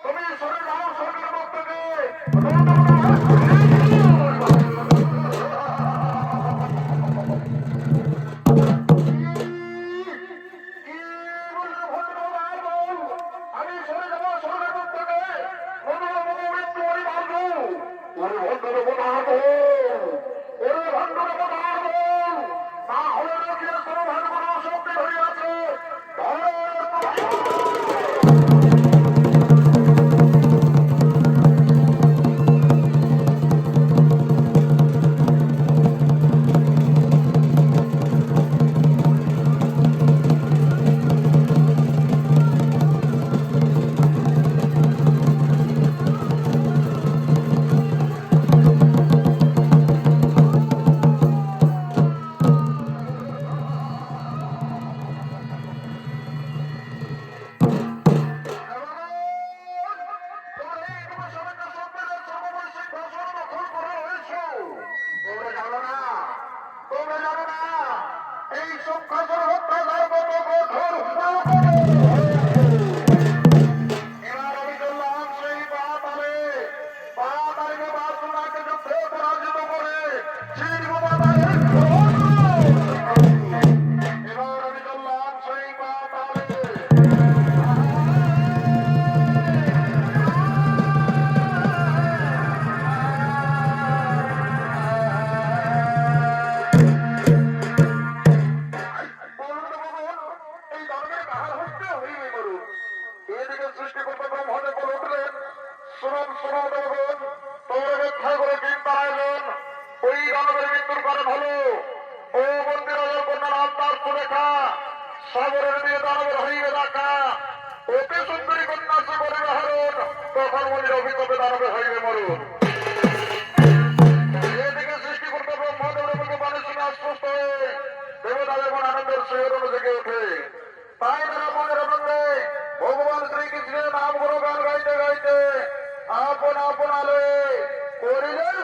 তুমি সরে যাও সরকার পক্ষ থেকে। আমি সরে যাবো সরকার পক্ষ থেকে। মৃত্যু ওরে মারবো, ওরে ভণ্ডর মারবো, ওরে ভণ্ডর মারবো। না হলে রাখিয়ে কোনো ভালো কোনো শক্তি হইয়াছে। এই সব কাজের হত্যাচার কত কঠোর। এবার আমি চললাম সেই পাতালে, পাতালে বাসুনাকে যুদ্ধে পরাজিত করে এবার আমি চললাম সেই পাতালে। এই ধর্মের কাহার হইতে হইবে করুন। এদিকে সৃষ্টিকর্তা ব্রহ্মদেব বলে উঠলেন, শুনুন শুনুন দেবগণ, তোমরা রক্ষা করে দিন তারাইলেন। ওই দানবের মৃত্যুর কারণ হলো ও মন্দির কন্যার আত্মার সুরেখা, সাগরের দিয়ে দানবের হইবে দেখা। অতি সুন্দরী কন্যা সে করিবে হরণ, তখন মন্দির অভিজ্ঞতা দানবে হইবে মরণ। এদিকে সৃষ্টিকর্তা ব্রহ্মদেবের মুখে বাণী শুনে আশ্বস্ত হয়ে দেবতাদের মন আনন্দের শিহরণ জেগে ওঠে। তাই তারা মনের আনন্দে ভগবান শ্রীকৃষ্ণের নাম গুণগান গাইতে গাইতে আপন আপন আলোয় করিলেন